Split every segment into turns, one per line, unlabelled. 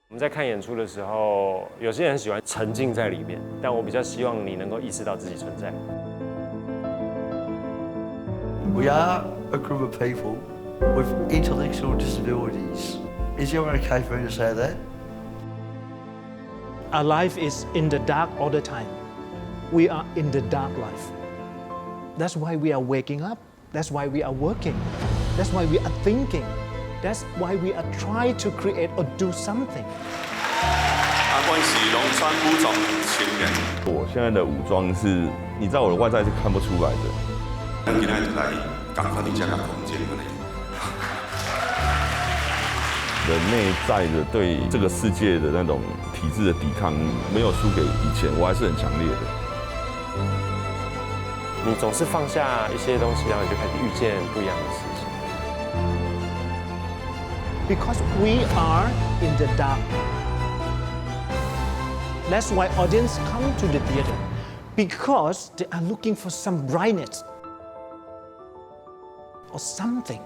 我们在看演出的时候，有些人喜欢沉浸在里面，但我比较希望你能够意识到自己存在。
We are a group of people with intellectual disabilities. Is it okay for me to say that?
Our life is in the dark all the time. We are in the dark life. That's why we are waking up. That's why we are working. That's why we are thinking. That's why we are trying to create or do something.
阿冠是农村武装青年。
我现在的武装是，你在我的外在是看不出来的。
咱今天就来赶快伫这个空间安尼。
人内在的对这个世界的那种体制的抵抗，没有输给以前，我还是很强烈的。
你总是放下一些东西，然后你就开始遇见不一样的事情。
Because we are in the dark. That's why audience come to the theater. Because they are looking for some brightness or something.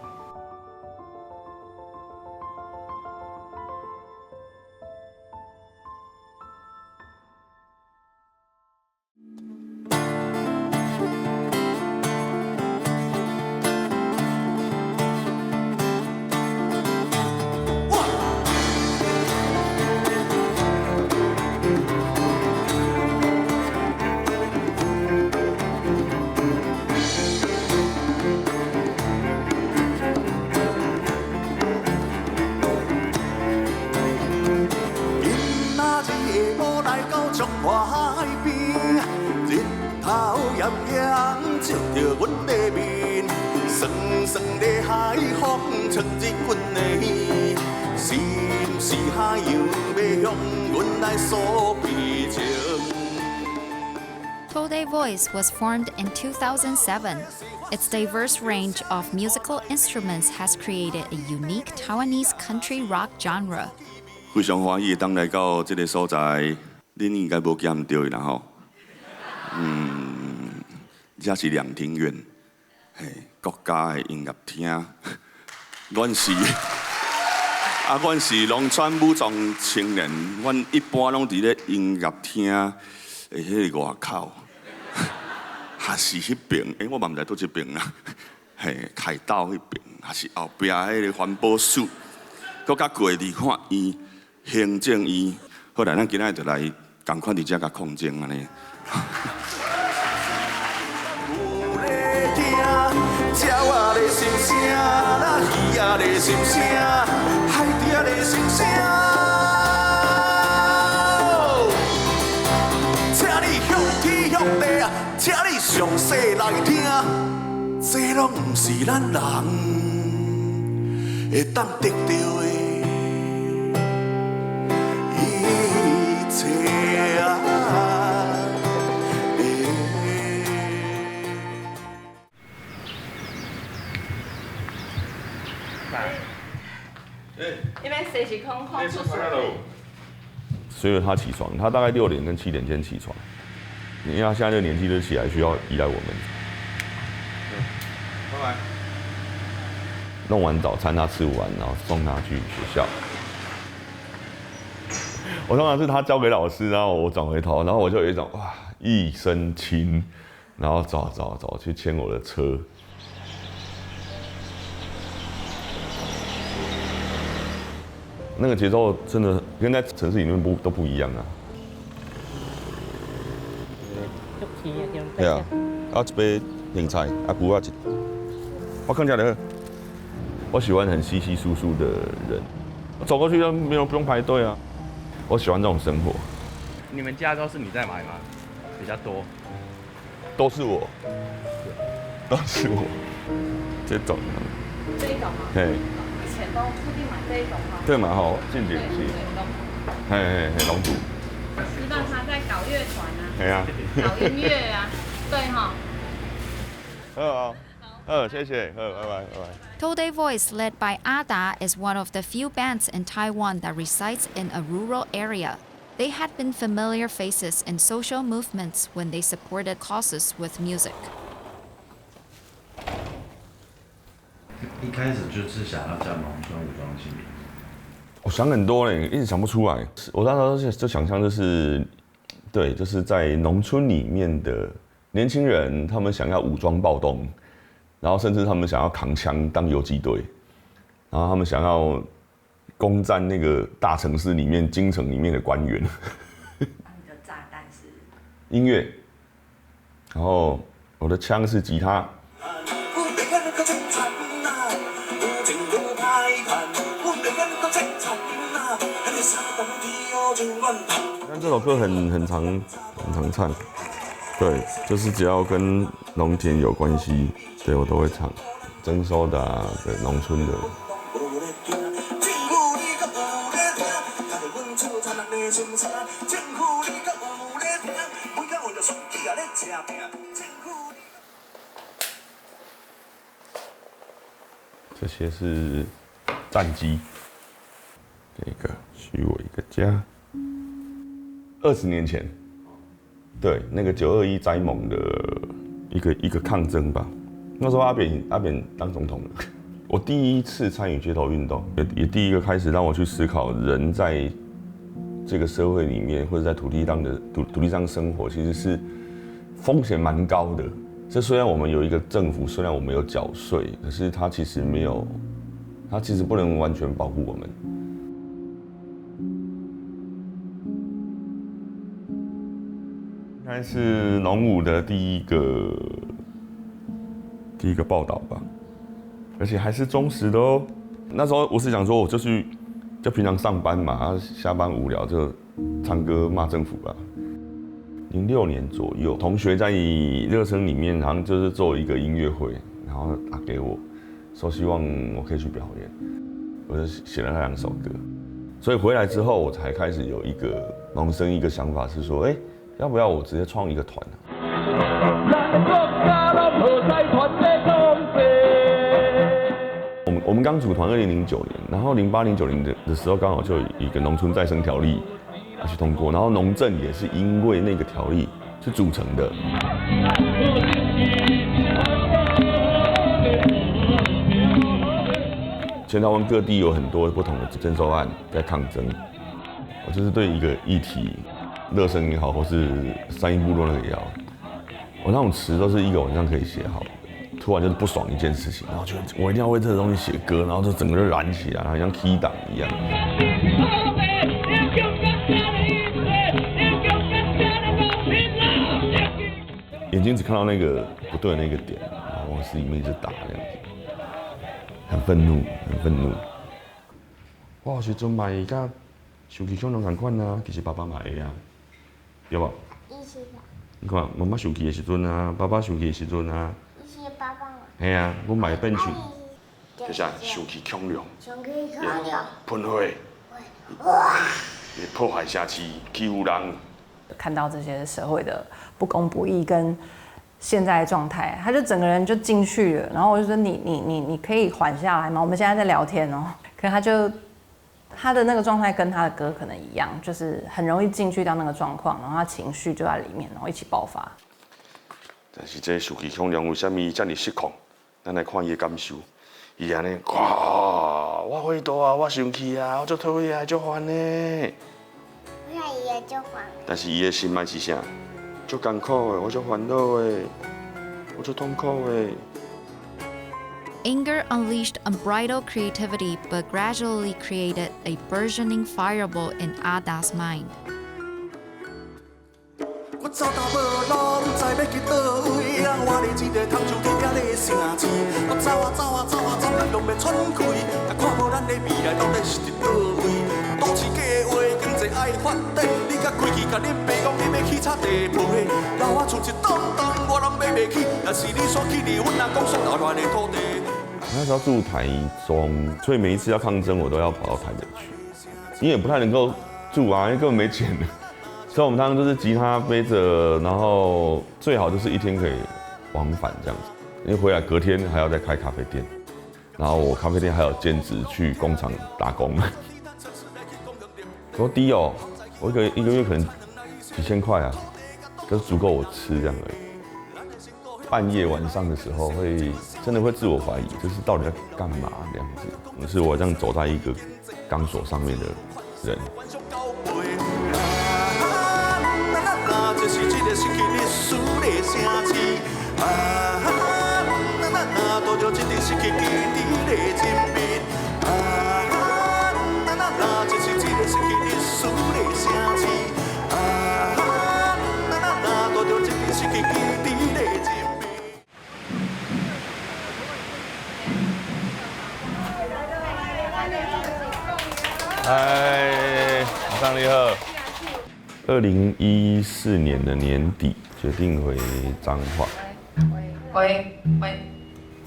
Today Voice was formed in 2007. Its diverse range of musical instruments has created a unique Taiwanese country rock genre.
非常欢喜当来到这个所在，恁应该无见到啦吼。这是两厅院，嘿，国家的音乐厅。阮是阮是农村武装青年，阮一般拢伫咧音乐厅的迄个外口，还是迄边？我嘛毋知倒一边啦。嘿，凯道迄边，还是后壁迄个环保署，搁甲过离看院、行政院。好来，咱今仔就来赶快伫遮甲空间安尼。鸟仔的心声，那鱼仔的心声，海底仔的心声。请你向天向地啊，请你详细来听，这拢毋是咱人会当得到的一切啊。
因为随时空出水。
随着他起床，他大概6点跟7点间起床，因为他现在这个年纪就起来需要依赖我们。
拜拜。
弄完早餐他吃完，然后送他去学校。我通常是他交给老师，然后我转回头，然后我就有一种哇一身轻，然后走去牵我的车。那个节奏真的跟在城市里面都不一样啊。对啊，一杯冷菜，牛仔一。我看起来，我喜欢很稀稀疏疏的人，走过去都不用排队啊。我喜欢这种生活。
你们家都是你在买吗？比较多。
都是我，都是我。这种。
这一种吗？
嘿。
以前都固定买这一种吗？
对嘛吼，进节是。嘿，龙族。
知道他在搞乐团啊。
嘿啊。
搞音乐啊，对哈。
谢谢，拜拜。
Today Voice, led by Ada, is one of the few bands in Taiwan that resides in a rural area. They had been familiar faces in social movements when they supported causes with music.
一开始就是想要叫农村武装青年。
我想很多嘞，一直想不出来。我那时候就想象就是，对，就是在农村里面的年轻人，他们想要武装暴动，然后甚至他们想要扛枪当游击队，然后他们想要攻占那个大城市里面、京城里面的官员。
你的炸弹是
音乐，然后我的枪是吉他。但这首歌很常唱，对，就是只要跟农田有关系，对我都会唱。征收的啊，对，农村的。这些是战机，这个许我一个家。20年前，对，那个921灾盟的一个抗争吧。那时候阿扁当总统了，我第一次参与街头运动，也第一个开始让我去思考人在这个社会里面或者在土地上生活，其实是风险蛮高的。这虽然我们有一个政府，虽然我们有缴税，可是它其实不能完全保护我们。应该是农武的第一个报道吧，而且还是忠实的哦。那时候我是想说，我就平常上班嘛，下班无聊就唱歌骂政府吧。06年左右，同学在热身里面，好像就是做一个音乐会，然后打给我，说希望我可以去表演，我就写了那2首歌。所以回来之后，我才开始有萌生一个想法，是说，要不要我直接创一个团我们刚组团2009年，然后08、09年的时候，刚好就有一个农村再生条例要去通过，然后农政也是因为那个条例是组成的。全台湾各地有很多不同的征收案在抗争，我就是对一个议题，热身也好，或是三一部落那个也好，我那种词都是一个晚上可以写好的。突然就是不爽一件事情，然后觉得我一定要为这个东西写歌，然后就整个就燃起来，好像 key 档一样。眼睛只看到那个不对的那个点，然后往死里面一直打这样子，很愤怒，很愤怒。我有时阵嘛会甲受气恐龙同款啊，其实爸爸嘛会啊，对无？你看妈妈受气的时阵啊，爸爸受气的时阵啊。
爸爸嘛。
嘿啊，阮嘛会变像，就是受气恐龙，喷火，破坏社区，欺负人。
看到这些社会的不公不义跟现在的状态，他就整个人就进去了。然后我就说你可以缓下来吗？我们现在在聊天哦。可是他的那个状态跟他的歌可能一样，就是很容易进去到那个状况，然后他情绪就在里面，然后一起爆发。
但是这受气恐龙为什么这么失控？咱来看伊的感受。伊安尼，哇，我火大啊，我生气啊，我足讨厌，足烦呢。
我看伊也足烦。
但是伊的心爱是啥？足艰苦的，我足烦恼的，我足痛苦的。
Anger unleashed unbridled creativity, but gradually created a burgeoning fireball in Ada's mind.
我走到无路，不知要去倒位，人活伫一个通州地遐咧城市。我走啊走啊走啊走，力量要喘开，也看无咱的未来到底是伫倒位。都市计划经济爱发展，你甲开去甲恁爸讲你要去插地铺，留我厝一栋栋，我拢买袂起。但是你所去离阮阿公所留落来的土地。
那时候住台中，所以每一次要抗争，我都要跑到台北去，因为也不太能够住啊，因为根本没钱。所以我们当时就是吉他背着，然后最好就是一天可以往返这样子，因为回来隔天还要再开咖啡店，然后我咖啡店还有兼职去工厂打工。多低哦，我一个月可能几千块啊，就是足够我吃这样而已。半夜晚上的时候真的会自我怀疑，就是到底在干嘛这样子。是我这样走在一个钢索上面的人。
这是一个失去历史的城市。拄着一个失去基地的人民。这是一个失去历史的城市。拄着一个失去基地的人民。
嗨，晚上你好。2014年的年底决定回彰化。
喂。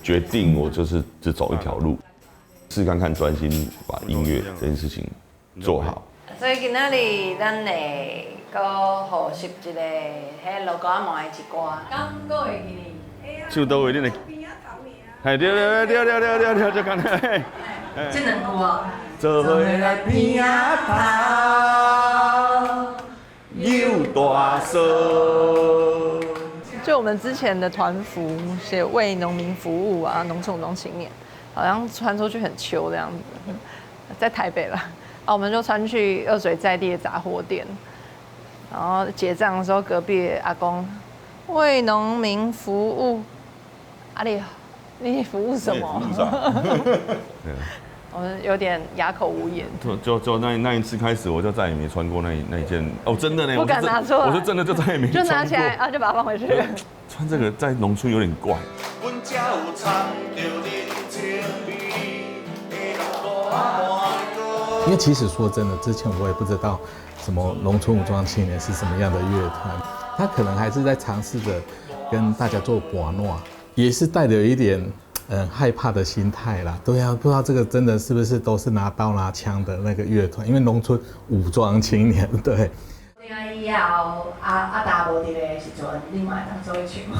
决定我就是只走一条路，试看看专心把音乐这件事情做好。
所以今仔日咱会搁复习一个迄老歌仔梦的一歌，敢搁会记哩？
唱倒位恁会？哎对，就刚才。
这两句哦。
做伙来边仔头，有大嫂。
就我们之前的团服写为农民服务啊，农村武装青年，好像穿出去很秋这样子，在台北啦，我们就穿去二水在地的杂货店，然后结账的时候，隔壁的阿公为农民服务，你服务什么？我们有点哑口无言。
就那一次开始，我就再也没穿过那一件哦，真的呢，
不敢拿出来。
我是真的就再也没穿过。
就拿起来啊，就把它放回去。
穿这个在农村有点怪。
因为其实说真的，之前我也不知道什么农村武装青年是什么样的乐团，他可能还是在尝试着跟大家做玩闹，也是带着一点。害怕的心态啦，对啊，不知道这个真的是不是都是拿刀拿枪的那个乐团，因为农村武装青年，对。
另外以后阿达无伫的时阵，你嘛当做去唱。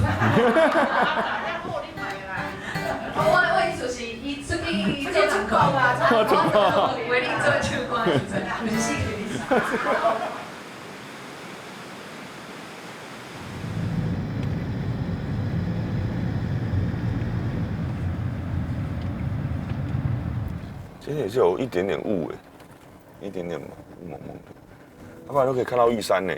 我意思是，伊出去做主讲啊，为你做唱歌的时阵，不是死给你。
今天也是有一点点雾哎，一点点雾蒙蒙的，要不然都可以看到玉山呢。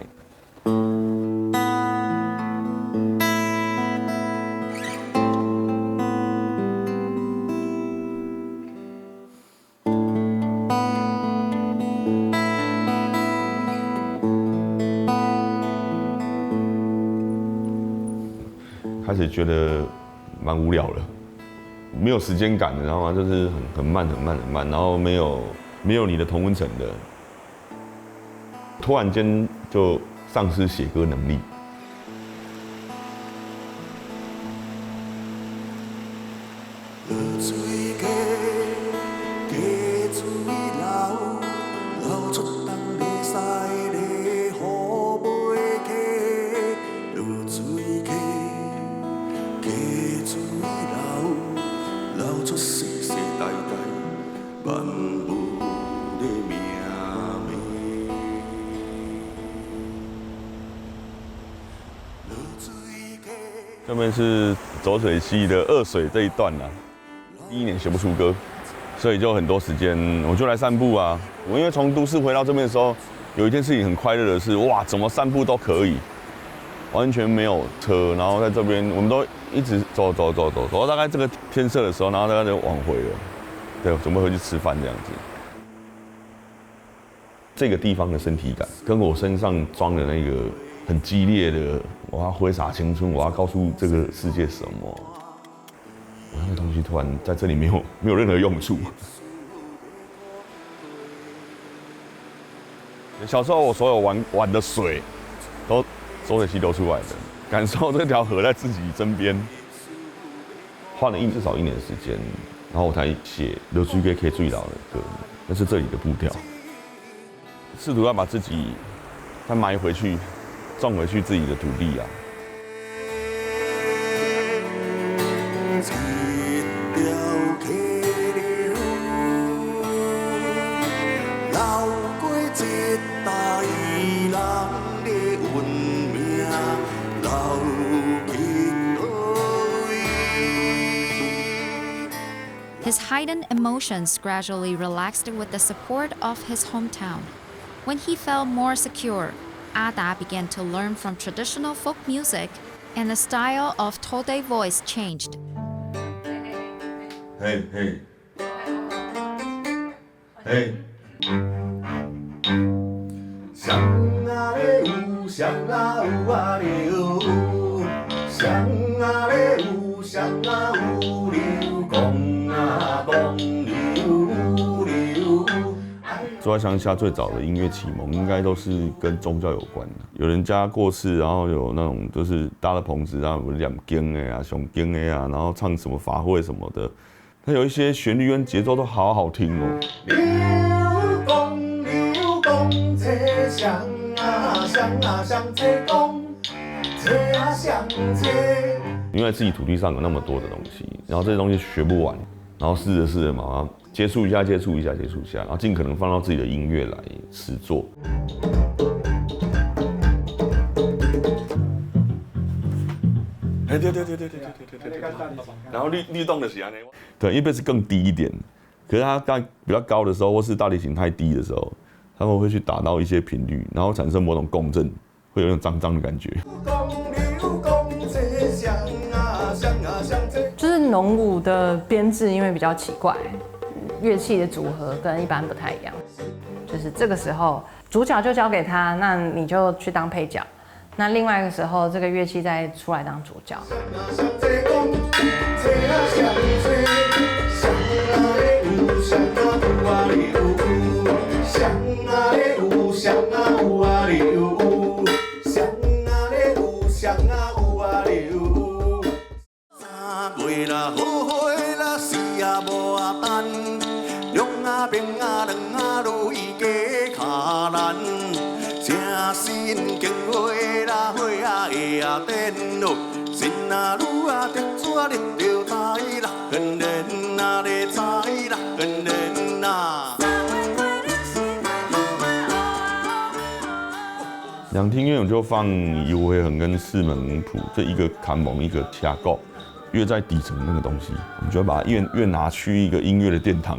开始觉得蛮无聊了。没有时间感的，然后就是很慢，然后没有你的同温层的，突然间就丧失写歌能力。这边是浊水溪的二水这一段啦，第一年写不出歌，所以就很多时间我就来散步啊。我因为从都市回到这边的时候，有一件事情很快乐的是，哇，怎么散步都可以，完全没有车，然后在这边我们都一直走到大概这个天色的时候，然后大概就往回了，对，准备回去吃饭这样子。这个地方的身体感，跟我身上装的那个很激烈的，我要挥洒青春，我要告诉这个世界什么，我那个东西突然在这里没有任何用处。小时候我所有玩的水，都浊水溪流出来的，感受这条河在自己身边，花了至少1年的时间，然后我才写《流水给最老的歌》，那是这里的步调。试图要把自己再埋回去，种回去自己的土地啊。
His heightened emotions gradually relaxed with the support of his hometown. When he felt more secure, Ada began to learn from traditional folk music, and the style of Tode voice changed.
Hey, hey. Hey.
双啊咧有，双啊有啊流，双啊咧有，双啊有流，讲啊讲流流。
住在乡下最早的音乐启蒙，应该都是跟宗教有关的。有人家过世，然后有那种就是搭了棚子，然后有两经的啊、熊经的啊，然后唱什么法会什么的，它有一些旋律跟节奏都好好听哦。流公，这香啊香啊香这公，这啊香这。因为自己土地上有那么多的东西，然后这些东西学不完，然后试着嘛，接触一下，然后尽可能放到自己的音乐来实作。哎，对。然后律动的时候呢？对，因为贝斯更低一点，可是它比较高的时候，或是大提琴太低的时候，他们会去打到一些频率，然后产生某种共振，会有那种脏脏的感觉。
就是农舞的编制，因为比较奇怪，乐器的组合跟一般不太一样。就是这个时候，主角就交给他，那你就去当配角。那另外一个时候，这个乐器再出来当主角。
月啦好月啦是啊无啊等，两啊平啊两啊路伊加卡难，正心经花啦花啊会啊电咯，心啊愈啊得纸入着台啦，恨人啊咧知啦，恨人啊。
两厅院我就放尤维恒跟四门谱，这一个坎蒙一个掐构。越在底层那个东西，我们就会把它越拿去一个音乐的殿堂。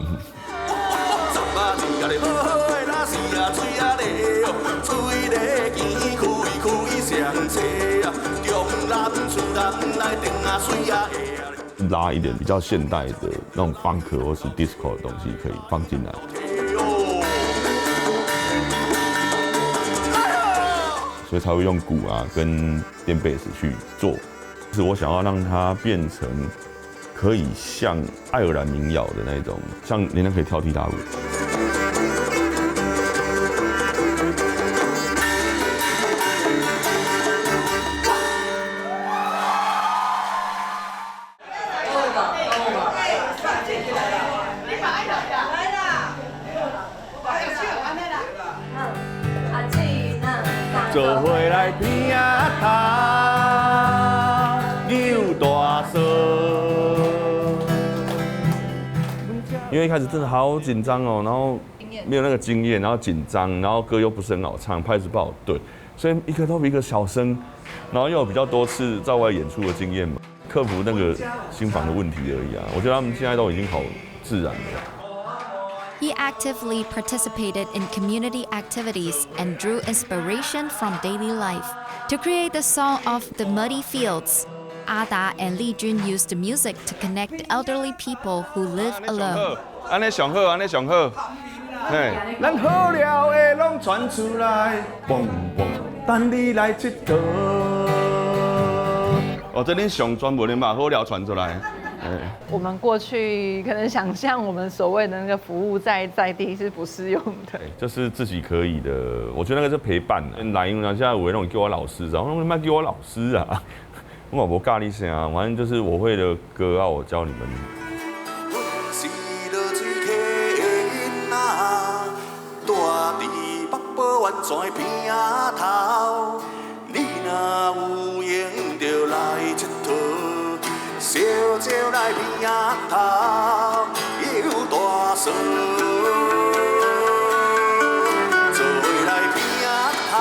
拉一点比较现代的那种funk或是 disco 的东西可以放进来，所以才会用鼓啊跟电贝斯去做。是我想要让它变成可以像爱尔兰民谣的那种，像人家可以跳踢踏舞。做伙来边仔头，扭大嫂。因为一开始真的好紧张哦，然后没有那个经验，然后紧张，然后歌又不是很好唱，拍子不好对，所以一个都比一个小声，然后又有比较多次在外演出的经验嘛，克服那个心房的问题而已啊。我觉得他们现在都已经好自然了。
He actively participated in community activities and drew inspiration from daily life. To create the song of The Muddy Fields, Ada and Li Jun used the music to connect elderly people who live alone.
安尼上好，安尼上好。嘿，咱好了的拢传出来，蹦蹦，等你来佚佗。哦，这恁上专门的把好了传出来。
我们过去可能想象我们所谓的那个服务在地是不适用的，
就是自己可以的。我觉得那个是陪伴的。来，因为现在有人叫我老师，然后你妈叫我老师啊，我冇教你啥，反正就是我会的歌啊，我教你们。
是落水溪的囡仔，住伫北部湾泉边仔头，你若有闲就来佚佗。小鸟来边仔头，摇大嫂，做伙来边仔头。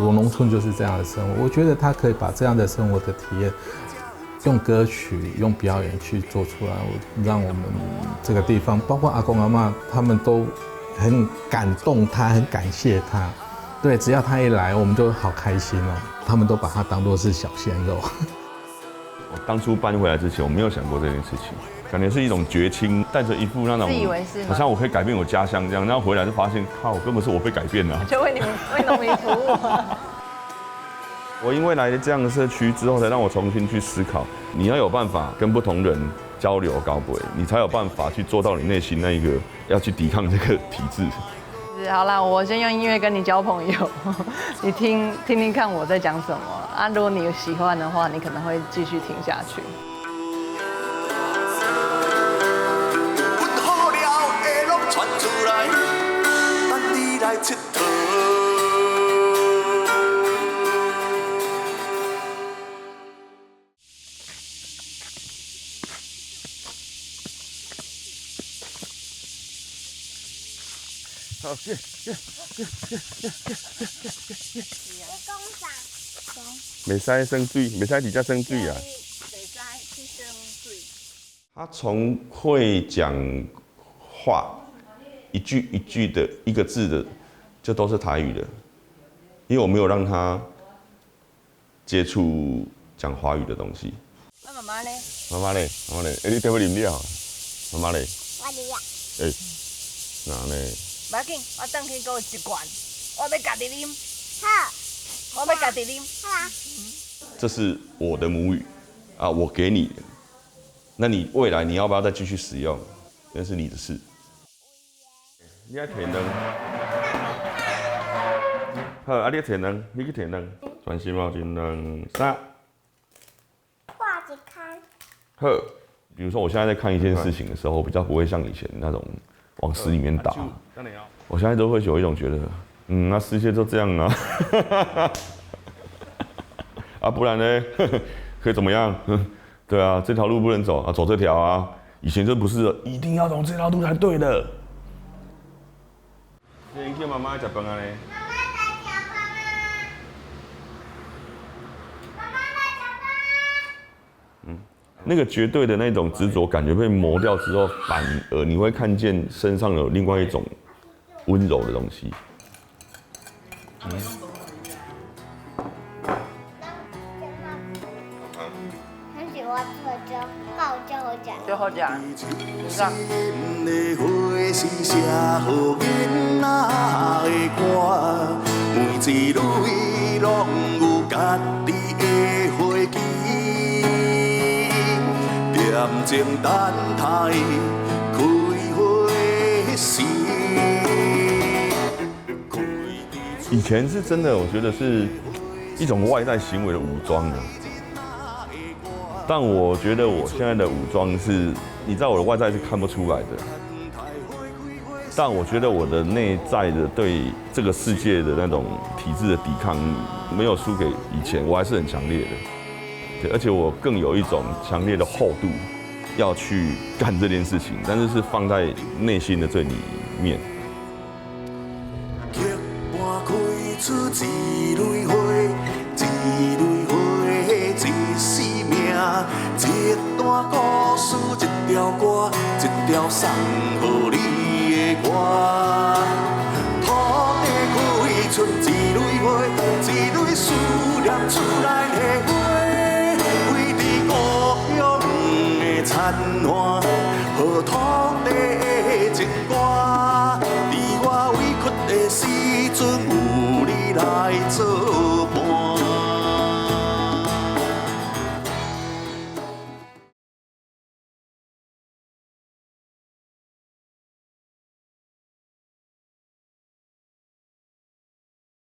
我农村就是这样的生活，我觉得他可以把这样的生活的体验用歌曲、用表演去做出来，让我们这个地方，包括阿公阿嬷，他们都很感动他，很感谢他。对，只要他一来，我们就好开心哦。他们都把他当作是小鲜肉。
我当初搬回来之前，我没有想过这件事情，感觉是一种绝情，带着一副那种
自以为是吗
好像我可以改变我家乡这样，然后回来就发现，靠，根本是我被改变了。
就为农民服务。
我因为来了这样的社区之后，才让我重新去思考，你要有办法跟不同人交流高轨，你才有辦法去做到你內心那一個要去抵抗這個體制。
好啦，我先用音樂跟你交朋友，你聽看我在講什麼啊。如果你喜歡的話，你可能會繼續聽下去。
好了的攏傳出來，等你來佚佗。
好，袂使生水，袂使直接生水啊。他从会讲话，一句一句的，一个字的，就都是台语的，因为我没有让他接触讲华语的东西。
那妈妈呢？
妈妈嘞，妈妈嘞，你得不啉料？妈妈嘞？
我哩呀。
哪呢？
不要紧，我等去给我一罐，我要家己啉。好，我要家己啉。好啊。
这是我的母语啊，我给你的，那你未来你要不要再继续使用，那是你的事。你爱摕卵，好，啊你摕卵，你去摕卵，专心哦，真卵3。
画着看。
好，比如说我现在在看一件事情的时候，我比较不会像以前那种往死里面打。我现在都会有一种觉得，那世界就这样啊，啊不然呢，可以怎么样？对啊，这条路不能走啊，走这条啊。以前就不是一定要走这条路才对的。你叫妈妈吃饭啊呢？那个绝对的那种执着感觉被磨掉之后，反而你会看见身上有另外一种温柔的东西。
很喜欢喝酒，爆酒好食。
就好食，你看。
的花是写予囡仔的歌，每一蕊拢有家己的花期，恬静等待开花时。
以前是真的，我觉得是一种外在行为的武装的。但我觉得我现在的武装是，你在我的外在是看不出来的。但我觉得我的内在的对这个世界的那种体制的抵抗，没有输给以前，我还是很强烈的。对，而且我更有一种强烈的厚度，要去干这件事情，但是是放在内心的最里面。
出一蕊花，一蕊花，一生命，一段故事，一条歌，一条送予你的歌。土地开出一蕊花，一蕊思念出来的花，为你故乡的残花，予土地的情歌，在我委屈的时阵。来做伴。